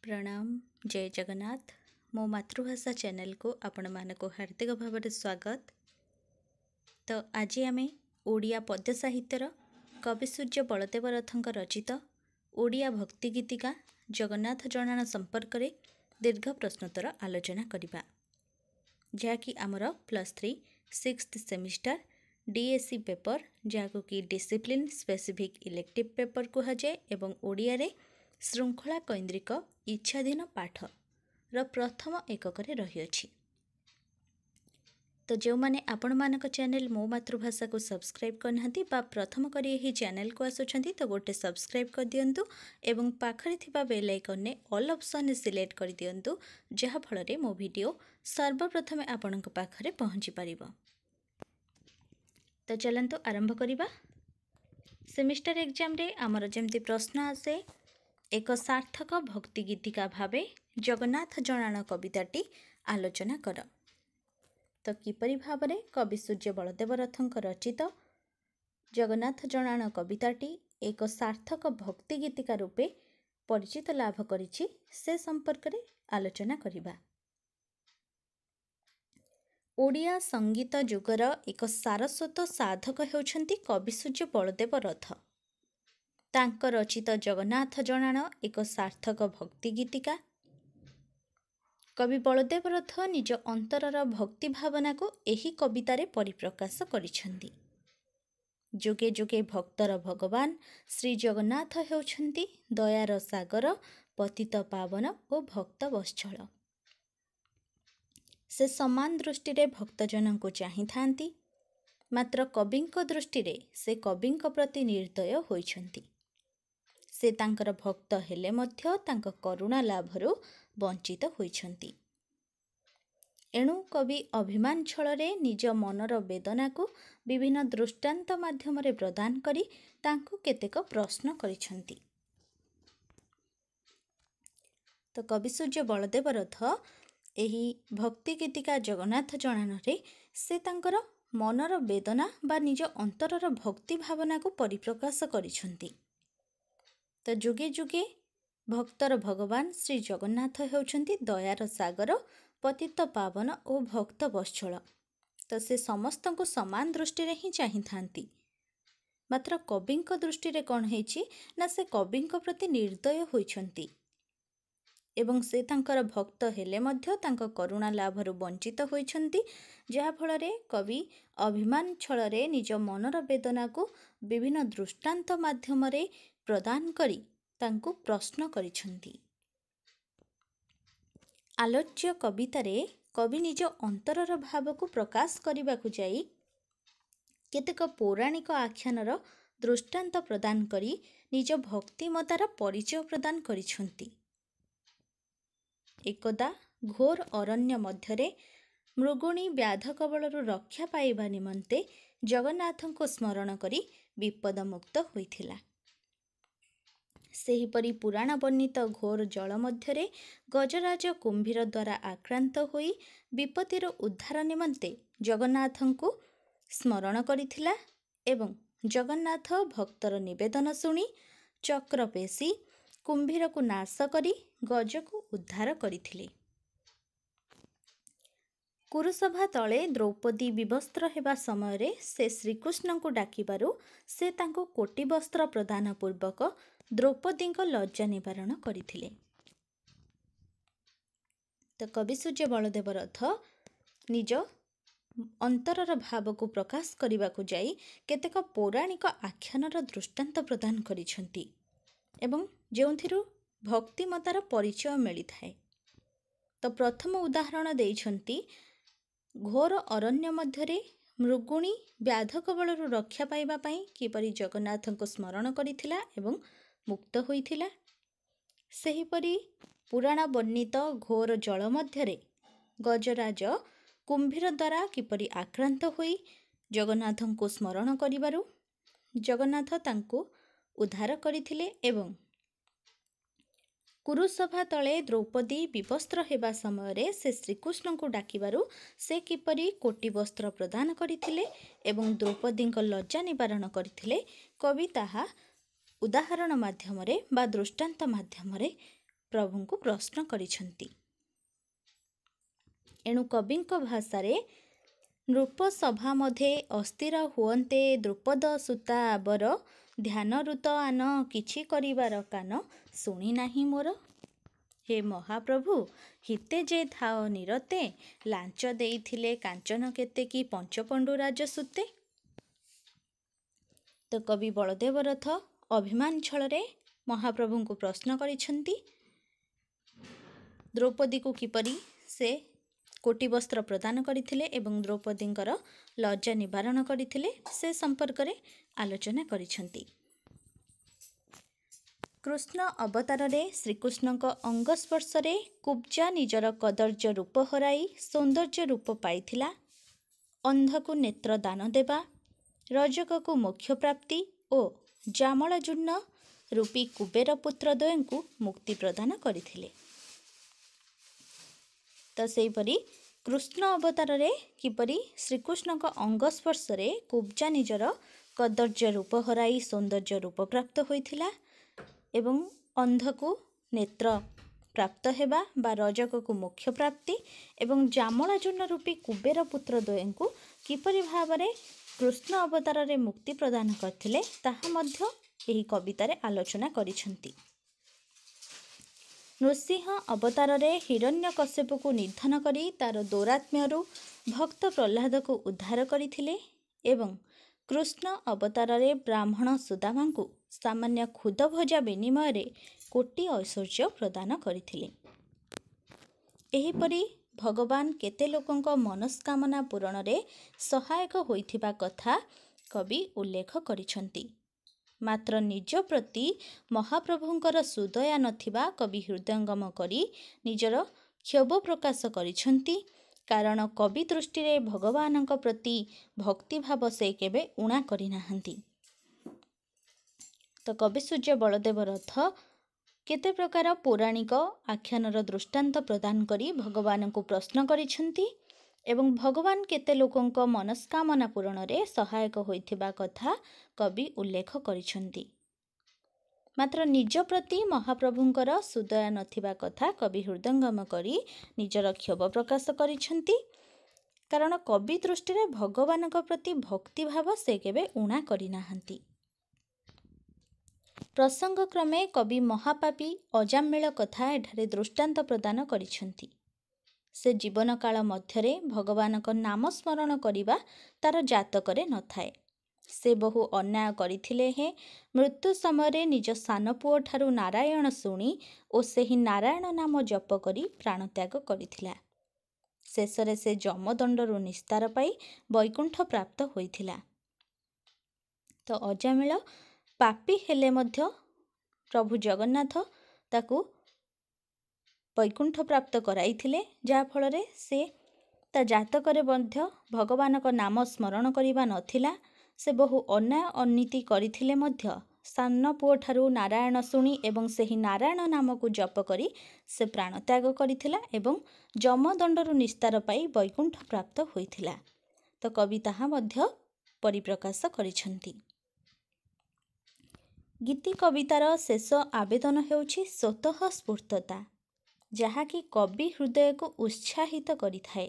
प्रणाम जय जगन्नाथ मो मातृभाषा चैनल को आपण मानक हार्दिक भाव स्वागत। तो आज आम ओडिया पद्य साहित्यर कवि सूर्य बलदेव रथଙ୍କ रचित ओडिया भक्ति गीतिका जगन्नाथ जनाण संपर्क में दीर्घ प्रश्नोत्तर आलोचना करवा, जहाँकि आमर +3 6th सेमिस्टर डीएससी पेपर जहाँ कि डिसिप्लिन स्पेसिफिक इलेक्टिव पेपर कहुए एवं ओडिया रे श्रृंखला कैंद्रिक इच्छाधीन पाठ प्रथम एकक रही। तो जो मैंने आपण मानक चैनल मो मातृभाषा को सब्सक्राइब करना प्रथम करी यही चैनल को आसुंच तो गोटे सब्सक्राइब कर दिंतु एवं पाखरे थिबा बेल आइकन ने ऑल ऑप्शन सिलेक्ट कर दिंतु, जहाँ फल मो वीडियो सर्वप्रथम आपण पाखरे पहुँची पारिबो। तो चलंतु आरंभ करिबा। सेमिस्टर एग्जाम रे आमर जमती प्रश्न आसे एक सार्थक भक्ति गीतिका भावे जगन्नाथ जनाण कविताटी आलोचना कर। तो किपरि भावरे कवि सूर्य बलदेव रथଙ୍କ रचित जगन्नाथ जनाण कविताटी एक सार्थक भक्ति गीतिका रूपे परिचित लाभ करिछि से संपर्क रे आलोचना करिबा। ओडिया संगीत जुगर एक सारस्वत साधक हेउछन्ति कवि सूर्य बलदेव रथ। तांक रचित जगन्नाथ जनाण एक सार्थक भक्ति गीतिका। कवि बलदेव रथ निज अंतरर भक्ति भावना को एही कवितारे परिप्रकाश करिछन्ति। जुगे जुगे भक्तर भगवान श्री जगन्नाथ हेउछन्ति दयार सागर, पतित पावन और भक्त वत्सल। से समान दृष्टि रे भक्तजन को चाहि थांती, मात्र कविंक दृष्टि रे से कविंक प्रति निर्दय होइछन्ति। से तांकर भक्त हेले मध्य तांक करुणा लाभरू वंचित होइछन्ति। एणु कवि अभिमान छଳରେ निज मनर वेदना को विभिन्न दृष्टांत माध्यम रे प्रदान करी तांको केतेक प्रश्न करिछन्ति। तो कवि सूर्य बलदेव रथ एही भक्ति गीतिका जगन्नाथ जनाण रे से तांकर मनर वेदना बा निज अंतरर भक्ति भावना को परिप्रकाश करिछन्ति। तो जुगे जुगे भक्तर भगवान श्री जगन्नाथ हेउछन्ति दयार सागर, पतित पावन और भक्त वत्सल। तो से समस्त को समान दृष्टि रे ही चाहि थांती, मात्र कविंक दृष्टि रे कौन हेछि ना से कविंक प्रति निर्दय होइछन्ति एवं से तांकर भक्त हेले मध्य तांक करुणा लाभरू वंचित होइछन्ति, जहा फଳରେ कवि अभिमान छଳରେ निज मनर वेदना को विभिन्न दृष्टांत माध्यम रे प्रदान करी तांको प्रश्न करिछन्ति। आलोच्य कवितारे कवि निज अंतरर भाव को प्रकाश करिबाकु जाई केतेक पौराणिक आख्यानर दृष्टांत प्रदान करी निज भक्तिमतार परिचय प्रदान करिछन्ति। एकदा घोर अरण्य मध्यरे मृगुणी व्याध कबलरू रक्षा पाइबा निमंते जगन्नाथଙ୍କୁ स्मरण करी विपद मुक्त होइथिला। सेहीपरि पुराण वर्णित घोर जल मध्यरे गजराज कुंभीर द्वारा आक्रांत होई विपत्तिर उद्धार निमंते जगन्नाथଙ୍କୁ स्मरण करिथिला एवं जगन्नाथ भक्तर निवेदन सुनी चक्र पेशी कुंभीर को नाश करी गज को उद्धार करिथिले। कुरुसभा तले द्रौपदी विवस्त्र हेबा समय रे से श्रीकृष्ण को डाकिबारु से तांको कोटि वस्त्र प्रदान पूर्वक द्रौपदी लज्जा निवारण करिथिले। तो कवि सूर्य बलदेव रथ निज अंतरर भाव को प्रकाश करिबाकु जाई केतेक पौराणिक आख्यानर दृष्टांत प्रदान करिछन्ति एवं जोंथिरु भक्तिमतार परिचय मिली थाए। तो प्रथम उदाहरण देइछन्ति घोर अरण्य मध्यरे मृगुणी व्याध कबलरू रक्षा पाइबा पई किपरि जगन्नाथଙ୍କୁ स्मरण करिथिला एवं मुक्त होइथिला। सेहीपरि पुराण वर्णित घोर जल मध्यरे गजराज कुंभीर द्वारा किपरि आक्रांत होई जगन्नाथଙ୍କୁ स्मरण करिबारु जगन्नाथ तांको उद्धार करिथिले एवं कुरुसभा तले द्रौपदी विवस्त्र हेबा समय रे से श्रीकृष्ण को डाकिबारु से किपरि कोटि वस्त्र प्रदान करिथिले एवं द्रौपदी लज्जा निवारण करिथिले कवि ताहा उदाहरण माध्यम रे बा दृष्टांत माध्यम रे ପ୍ରଭୁଙ୍କୁ ପ୍ରଶ୍ନ କରିଛନ୍ତି। ଏଣୁ କବିଙ୍କ ଭାଷାରେ ନୃପ ସଭା ମଧ୍ୟେ ଅସ୍ଥିର ହୁଅନ୍ତେ ଦ୍ରୁପଦ ସୁତା ଆବର, ଧ୍ୟାନରୁତ ଆନ କିଛି କରିବାର କାନ, ଶୁଣି ନାହିଁ ମୋର। ହେ ମହାପ୍ରଭୁ ହିତେ ଯେ ଥାଅ ନିରତେ, ଲାଞ୍ଚ ଦେଇଥିଲେ କାଞ୍ଚନ କେତେ କି ପଞ୍ଚପଣ୍ଡୁ ରାଜସୁତେ। ତ କବି ବଳଦେବ ରଥ ଅଭିମାନ ଛଳରେ ମହାପ୍ରଭୁଙ୍କୁ ପ୍ରଶ୍ନ କରିଛନ୍ତି ଦ୍ରୌପଦୀକୁ କିପରି ସେ କୋଟି ବସ୍ତ୍ର ପ୍ରଦାନ କରିଥିଲେ ଏବଂ ଦ୍ରୌପଦୀଙ୍କର ଲଜ୍ଜା ନିବାରଣ କରିଥିଲେ ସେ ସମ୍ପର୍କରେ ଆଲୋଚନା କରିଛନ୍ତି। କୃଷ୍ଣ ଅବତାରରେ ଶ୍ରୀକୃଷ୍ଣଙ୍କ ଅଙ୍ଗସ୍ପର୍ଶରେ କୁବ୍ଜା ନିଜର କଦର୍ଯ୍ୟ ରୂପ ହରାଇ ସୌନ୍ଦର୍ଯ୍ୟ ରୂପ ପାଇଥିଲା। ଅନ୍ଧକୁ ନେତ୍ର ଦାନ ଦେବା, ରଜକକୁ ମୋକ୍ଷ ପ୍ରାପ୍ତି ଓ ଜାମଳଜୂର୍ଣ୍ଣ ରୂପୀ କୁବେର ପୁତ୍ର ଦ୍ୱୟଙ୍କୁ ମୁକ୍ତି ପ୍ରଦାନ କରିଥିଲେ। ତ ସେହିପରି କୃଷ୍ଣ ଅବତାରରେ କିପରି ଶ୍ରୀକୃଷ୍ଣଙ୍କ ଅଙ୍ଗସ୍ପର୍ଶରେ କୁବ୍ଜା ନିଜର କଦର୍ଯ୍ୟ ରୂପ ହରାଇ ସୌନ୍ଦର୍ଯ୍ୟ ରୂପ ପ୍ରାପ୍ତ ହୋଇଥିଲା ଏବଂ ଅନ୍ଧକୁ ନେତ୍ର ପ୍ରାପ୍ତ ହେବା ବା ରଜକକୁ ମୋକ୍ଷ ପ୍ରାପ୍ତି ଏବଂ ଜାମଳଜୂର୍ଣ୍ଣ ରୂପୀ କୁବେର ପୁତ୍ର ଦ୍ୱୟଙ୍କୁ କିପରି ଭାବରେ କୃଷ୍ଣ ଅବତାରରେ ମୁକ୍ତି ପ୍ରଦାନ କରିଥିଲେ ତାହା ମଧ୍ୟ ଏହି କବିତାରେ ଆଲୋଚନା କରିଛନ୍ତି। ନୃସିଂହ ଅବତାରରେ ହିରଣ୍ୟକଶ୍ୟପକୁ ନିଧନ କରି ତାର ଦୌରାତ୍ମ୍ୟରୁ ଭକ୍ତ ପ୍ରହ୍ଲାଦକୁ ଉଦ୍ଧାର କରିଥିଲେ ଏବଂ କୃଷ୍ଣ ଅବତାରରେ ବ୍ରାହ୍ମଣ ସୁଦାମାଙ୍କୁ ସାମାନ୍ୟ ଖୁଦ ଭଜା ବିନିମୟରେ କୋଟି ଐଶ୍ୱର୍ଯ୍ୟ ପ୍ରଦାନ କରିଥିଲେ। ଏହିପରି ଭଗବାନ କେତେ ଲୋକଙ୍କ ମନସ୍କାମନା ପୂରଣରେ ସହାୟକ ହୋଇଥିବା କଥା କବି ଉଲ୍ଲେଖ କରିଛନ୍ତି। ମାତ୍ର ନିଜ ପ୍ରତି ମହାପ୍ରଭୁଙ୍କର ସୁଦୟା ନଥିବା କବି ହୃଦୟଙ୍ଗମ କରି ନିଜର କ୍ଷୋଭ ପ୍ରକାଶ କରିଛନ୍ତି। କାରଣ କବି ଦୃଷ୍ଟିରେ ଭଗବାନଙ୍କ ପ୍ରତି ଭକ୍ତିଭାବ ସେ କେବେ ଊଣା କରିନାହାନ୍ତି। ତ କବିସୂର୍ଯ୍ୟ ବଳଦେବ ରଥ କେତେ ପ୍ରକାର ପୌରାଣିକ ଆଖ୍ୟାନର ଦୃଷ୍ଟାନ୍ତ ପ୍ରଦାନ କରି ଭଗବାନଙ୍କୁ ପ୍ରଶ୍ନ କରିଛନ୍ତି ଏବଂ ଭଗବାନ କେତେ ଲୋକଙ୍କ ମନସ୍କାମନା ପୂରଣରେ ସହାୟକ ହୋଇଥିବା କଥା କବି ଉଲ୍ଲେଖ କରିଛନ୍ତି। ମାତ୍ର ନିଜ ପ୍ରତି ମହାପ୍ରଭୁଙ୍କର ସୁଦୟା ନଥିବା କଥା କବି ହୃଦୟଙ୍ଗମ କରି ନିଜର କ୍ଷୋଭ ପ୍ରକାଶ କରିଛନ୍ତି। କାରଣ କବି ଦୃଷ୍ଟିରେ ଭଗବାନଙ୍କ ପ୍ରତି ଭକ୍ତିଭାବ ସେ କେବେ ଊଣା କରିନାହାନ୍ତି। ପ୍ରସଙ୍ଗକ୍ରମେ କବି ମହାପାପୀ ଅଜାମିଳ କଥା ଏଠାରେ ଦୃଷ୍ଟାନ୍ତ ପ୍ରଦାନ କରିଛନ୍ତି। ସେ ଜୀବନ କାଳ ମଧ୍ୟରେ ଭଗବାନଙ୍କ ନାମ ସ୍ମରଣ କରିବା ତାର ଜାତକରେ ନଥାଏ। ସେ ବହୁ ଅନ୍ୟାୟ କରିଥିଲେ ହେଁ ମୃତ୍ୟୁ ସମୟରେ ନିଜ ସାନ ପୁଅଠାରୁ ନାରାୟଣ ଶୁଣି ଓ ସେହି ନାରାୟଣ ନାମ ଜପ କରି ପ୍ରାଣତ୍ୟାଗ କରିଥିଲା। ଶେଷରେ ସେ ଯମଦଣ୍ଡରୁ ନିସ୍ତାର ପାଇ ବୈକୁଣ୍ଠ ପ୍ରାପ୍ତ ହୋଇଥିଲା। ତ ଅଜାମିଳ ପାପୀ ହେଲେ ମଧ୍ୟ ପ୍ରଭୁ ଜଗନ୍ନାଥ ତାକୁ ବୈକୁଣ୍ଠ ପ୍ରାପ୍ତ କରାଇଥିଲେ, ଯାହାଫଳରେ ସେ ତା ଜାତକରେ ମଧ୍ୟ ଭଗବାନଙ୍କ ନାମ ସ୍ମରଣ କରିବା ନଥିଲା। ସେ ବହୁ ଅନ୍ୟାୟ ଅନୀତି କରିଥିଲେ ମଧ୍ୟ ସାନ ପୁଅଠାରୁ ନାରାୟଣ ଶୁଣି ଏବଂ ସେହି ନାରାୟଣ ନାମକୁ ଜପ କରି ସେ ପ୍ରାଣତ୍ୟାଗ କରିଥିଲା ଏବଂ ଯମଦଣ୍ଡରୁ ନିସ୍ତାର ପାଇ ବୈକୁଣ୍ଠ ପ୍ରାପ୍ତ ହୋଇଥିଲା। ତ କବି ତାହା ମଧ୍ୟ ପରିପ୍ରକାଶ କରିଛନ୍ତି। ଗୀତି କବିତାର ଶେଷ ଆବେଦନ ହେଉଛି ସ୍ୱତଃସ୍ଫୂର୍ତ୍ତତା, ଯାହାକି କବି ହୃଦୟକୁ ଉତ୍ସାହିତ କରିଥାଏ।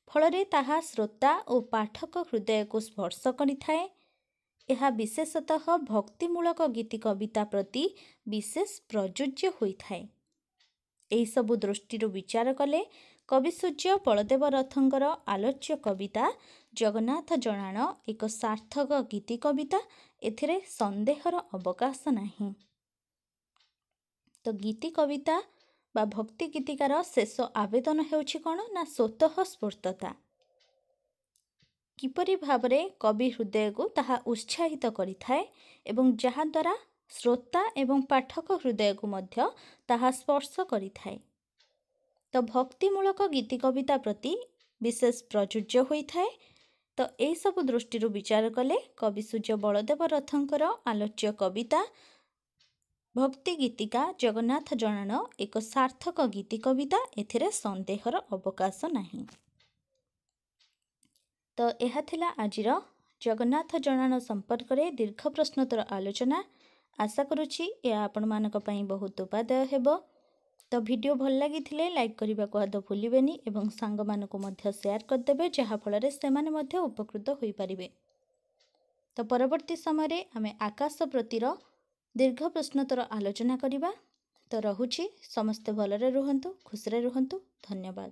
ଫଳରେ ତାହା ଶ୍ରୋତା ଓ ପାଠକ ହୃଦୟକୁ ସ୍ପର୍ଶ କରିଥାଏ। ଏହା ବିଶେଷତଃ ଭକ୍ତିମୂଳକ ଗୀତି କବିତା ପ୍ରତି ବିଶେଷ ପ୍ରଯୁଜ୍ୟ ହୋଇଥାଏ। ଏହିସବୁ ଦୃଷ୍ଟିରୁ ବିଚାର କଲେ କବିସୂର୍ଯ୍ୟ ବଳଦେବ ରଥଙ୍କର ଆଲୋଚ୍ୟ କବିତା ଜଗନ୍ନାଥ ଜଣାଣ ଏକ ସାର୍ଥକ ଗୀତି କବିତା। ଏଥିରେ ସନ୍ଦେହର ଅବକାଶ ନାହିଁ। ତ ଗୀତି କବିତା ବା ଭକ୍ତି ଗୀତିକାର ଶେଷ ଆବେଦନ ହେଉଛି କ'ଣ ନା ସ୍ୱତଃସ୍ଫୂର୍ତ୍ତତା। କିପରି ଭାବରେ କବି ହୃଦୟକୁ ତାହା ଉତ୍ସାହିତ କରିଥାଏ ଏବଂ ଯାହାଦ୍ୱାରା ଶ୍ରୋତା ଏବଂ ପାଠକ ହୃଦୟକୁ ମଧ୍ୟ ତାହା ସ୍ପର୍ଶ କରିଥାଏ। ତ ଭକ୍ତିମୂଳକ ଗୀତି କବିତା ପ୍ରତି ବିଶେଷ ପ୍ରଯୁଜ୍ୟ ହୋଇଥାଏ। ତ ଏହିସବୁ ଦୃଷ୍ଟିରୁ ବିଚାର କଲେ କବିସୂର୍ଯ୍ୟ ବଳଦେବ ରଥଙ୍କର ଆଲୋଚ୍ୟ କବିତା ଭକ୍ତି ଗୀତିକା ଜଗନ୍ନାଥ ଜଣାଣ ଏକ ସାର୍ଥକ ଗୀତି କବିତା। ଏଥିରେ ସନ୍ଦେହର ଅବକାଶ ନାହିଁ। ତ ଏହା ଥିଲା ଆଜିର ଜଗନ୍ନାଥ ଜଣାଣ ସମ୍ପର୍କରେ ଦୀର୍ଘ ପ୍ରଶ୍ନୋତ୍ତର ଆଲୋଚନା। आशा करुछि या आपणମାନଙ୍କ ପାଇଁ बहुत उपादेय हेबो। तो वीडियो भल लगी लाइक करने को आदौ भूलें एवं सांग मानक शेयर करदे जहाँफल से माने उपकृत हो पारे। तो परवर्ती समय आम आकाश प्रतिर दीर्घ प्रश्नोत्तर आलोचना करवा। तो रहुछि समस्ते भलरे रुहंतु, खुशरे रुहंतु। धन्यवाद।